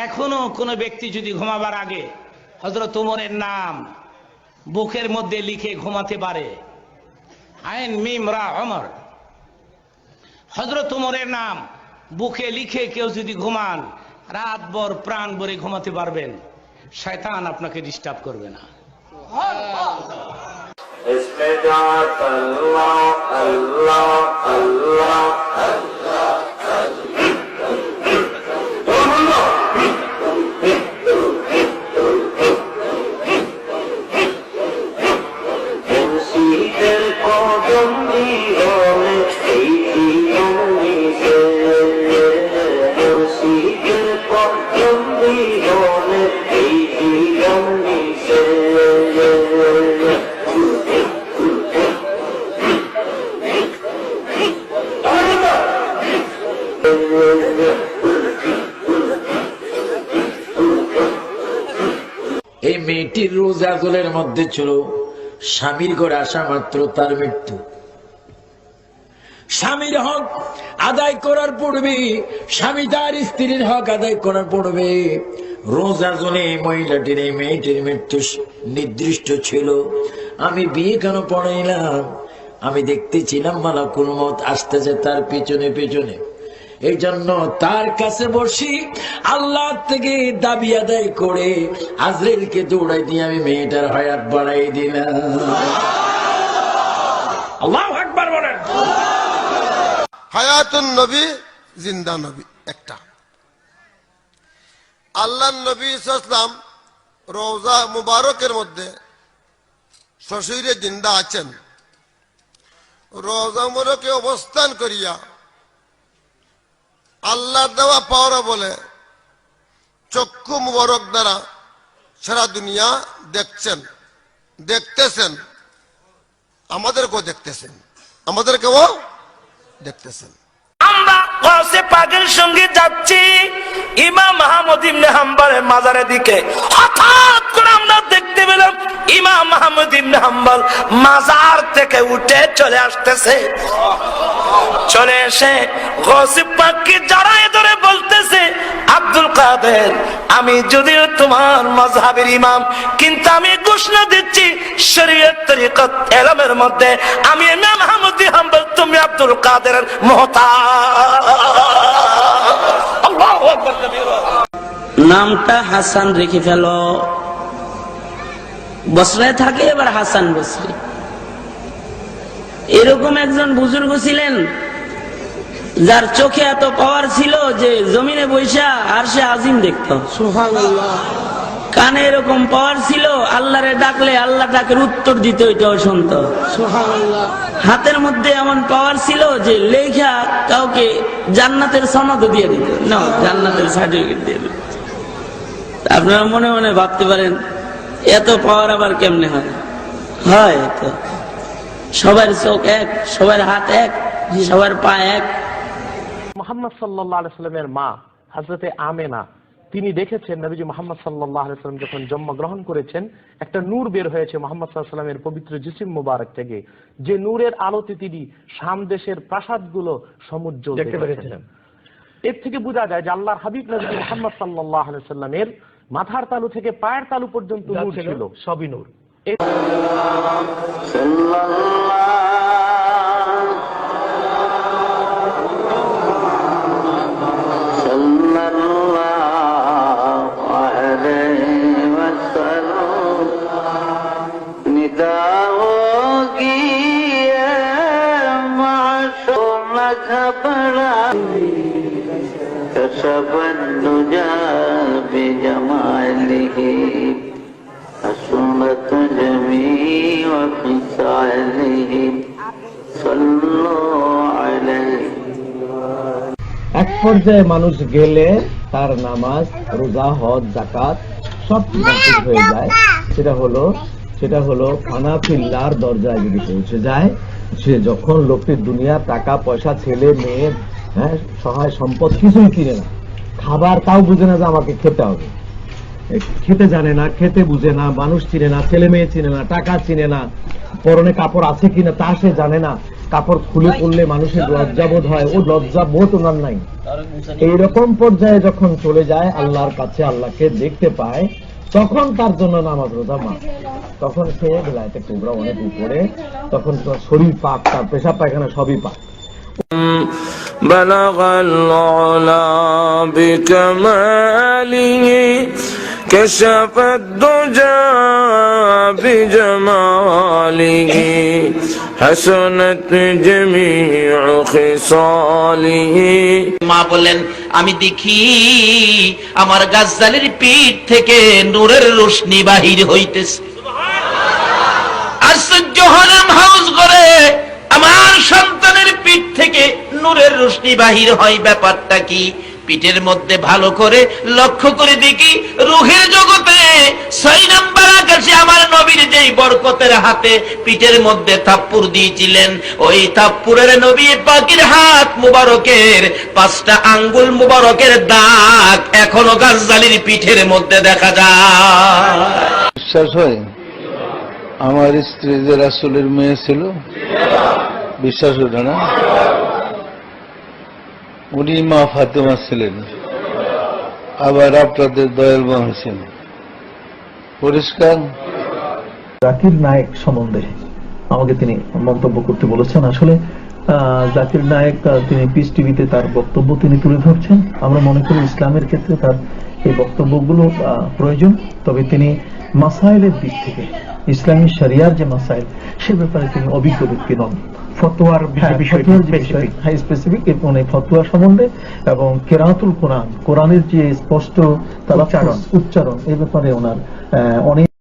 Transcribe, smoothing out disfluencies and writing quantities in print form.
এখনো কোনো ব্যক্তি যদি ঘুমাবার আগে হযরত ওমরের নাম বুকের মধ্যে লিখে ঘুমাতে পারে, আইন মিম রা ওমর, হযরত ওমরের নাম বুকে লিখে কেউ যদি ঘুমান, রাতভর প্রাণ ভরে ঘুমাতে পারবেন, শয়তান আপনাকে ডিস্টার্ব করবে না। এই মেয়েটির রোজা গোলের মধ্যে ছিল স্বামীর ঘরে আসা মাত্র তার মৃত্যু। স্বামীর হক আদায় করার পূর্বে, স্বামী তার স্ত্রীর হক আদায় করার পূর্বে রোজা গোলে মহিলাটির, এই মেয়েটির মৃত্যু নির্দিষ্ট ছিল। আমি বিয়ে কেন পড়াইলাম? আমি দেখতেছিলাম মালাকুল মউত আসতেছে তার পেছনে পেছনে, এই জন্য তার কাছে বসি আল্লাহ থেকে দাবি আদায় করে আজরাইলকে দৌড়াই দিয়ে আমি মেয়েটার হায়াত বাড়াই দিলাম। আল্লাহু আকবার বলেন। হায়াতুন নবী, জিন্দা নবী একটা। আল্লাহ নবী সাল্লাল্লাহু রওজা মুবারকের মধ্যে শ্বশুরে জিন্দা আছেন। রওজা মুবারকে অবস্থান করিয়া আল্লাহ দেওয়া পাওয়া বলে চক্ষু মুবারক দ্বারা সারা দুনিয়া দেখছেন, দেখতেছেন, আমাদেরকেও দেখতেছেন, আমাদেরকেও দেখতেছেন। আমরা গাউসে পাকের সঙ্গে যাচ্ছি ইমাম আহমদ ইবনে হাম্বলের মাজারের দিকে, হঠাৎ করে আমরা দেখতে পেলাম ইমাম আহমদ ইবনে হাম্বল মাজার থেকে উঠে চলে আসতেছে। চলে এসে গাউসে পাককে জড়ায় ধরে বলতেছে, আব্দুল কাদের, আমি যদিও তোমার মাযহাবের ইমাম, কিন্তু আমি ঘোষণা দিচ্ছি শরীয়ত তরিকত ইলমের মধ্যে আমি ইমাম আহমদ ইবনে হাম্বল, তুমি আব্দুল কাদেরের মুহতাজ। আল্লাহু আকবার কবীরা। নামটা হাসান রেখে ফেলো। বসরায় থাকে এবার হাসান বসরি। এরকম একজন বুজুর্গ ছিলেন যার চোখে এত পাওয়ার ছিল যে জমিনে বৈশা আরশে আজিম দেখত। সুবহানাল্লাহ। কানে এরকম পাওয়ার ছিল, আল্লাহরে ডাকলে আল্লাহ ডাকের উত্তর দিতে ওইটাও শুনত। সুবহানাল্লাহ। হাতের মধ্যে এমন পাওয়ার ছিল যে লেখা কাউকে জান্নাতের সনদ দিয়ে দিত, না জান্নাতের সার্টিফিকেট দিয়ে দিত। আপনারা মনে মনে ভাবতে পারেন এত পাওয়ার আবার কেমনে হয়? হয় তো, সবার চোখ এক, সবার হাত এক, সবার পা এক। মুহাম্মদ সাল্লাল্লাহু আলাইহি সাল্লামের মা হযরতে আমেনা, তিনি দেখেছেন নবীজি মুহাম্মদ সাল্লাল্লাহু আলাইহি সাল্লাম যখন জন্মগ্রহণ করেছেন একটা নূর বের হয়েছে মুহাম্মদ সাল্লাল্লাহু আলাইহি সাল্লামের পবিত্র জিসিম মুবারক থেকে, যে নূরের আলোতে তিনি শাম দেশের প্রাসাদগুলো সমুজ্জ্বল দেখতে পেরেছিলেন। এর থেকে বোঝা যায় যে আল্লাহর হাবিব নবী মুহাম্মদ সাল্লাল্লাহু আলাইহি সাল্লামের মাথার তালু থেকে পায়ের তালু পর্যন্ত নূর ছিল, সবই নূর। এক পর্যায়ে মানুষ গেলে তার নামাজ, রোজা, হজ, যাকাত সব কমপ্লিট হয়ে যায়। সেটা হলো ফানাফিল্লার দরজায় যদি পৌঁছে যায়, সে যখন লোকটির দুনিয়ার টাকা পয়সা, ছেলে মেয়ে, সহায় সম্পদ কিছুই কিনে না, খাবার তাও বুঝে না যে আমাকে খেতে হবে, খেতে জানে না, খেতে বুঝে না, মানুষ চিনে না, ছেলে মেয়ে চিনে না, টাকা চিনে না, পরনে কাপড় আছে কিনা তা সে জানে না, কাপড় খুলে পড়লে মানুষের লজ্জাবোধ হয়, ও লজ্জাবোধ ওনার নাই। এইরকম পর্যায়ে যখন চলে যায় আল্লাহর কাছে, আল্লাহকে দেখতে পায়, তখন তার জন্য নামাজ রোজা মাফ। তখন সে বেলায়েতে কুবরা অনেক উপরে, তখন তার শরীর পাক, তার পেশাব পায়খানা সবই পাক। بلغ العلا بكماله كشف الدجى بجماله حسنت جميع خصاله। মা বললেন, আমি দেখি আমার গাছদালের পিঠ থেকে নূরের রোশনি বাহির হইতেছে। আশ্চর্য হলাম, হাউস করে আমার সন্তানের পিঠ থেকে নূরের রোশনি বাহির হয়, ব্যাপারটা কি? পিঠের মধ্যে ভালো করে লক্ষ্য করে দেখি, রুহের জগতে 6 নম্বর আকাশে আমার নবীর যেই বরকতের হাতে পিঠের মধ্যে থাপ্পুর দিয়েছিলেন, ওই থাপ্পুরের নবী পাকের হাত মুবারকের 5টা আঙ্গুল মুবারকের দাগ এখনো গাছদালির পিঠের মধ্যে দেখা যায়। বিশ্বাস হয় আমার স্ত্রী যে রাসূলের মেয়ে ছিল? বিশ্বাস হতো না? উনি মা ফাতেমা ছিলেন, আবার আপনাদের দয়াল মা হোসেন। পরিষ্কার। জাকির নায়েক সম্বন্ধে আমাকে তিনি মন্তব্য করতে বলেছেন। আসলে জাকির নায়েক তিনি পিস টিভিতে তার বক্তব্য তিনি তুলে ধরছেন। আমরা মনে করি ইসলামের ক্ষেত্রে তার এই বক্তব্যগুলো প্রয়োজন, তবে তিনি মাসাইলের দিক থেকে ইসলামী শরিয়ার যে মাসাইল সে ব্যাপারে তিনি অভিজ্ঞ ব্যক্তি নন। ফতোয়ার স্পেসিফিক ফতোয়া সম্বন্ধে এবং কেরাতুল কোরআন, কোরআনের যে স্পষ্ট উচ্চারণ এই ব্যাপারে ওনার অনেক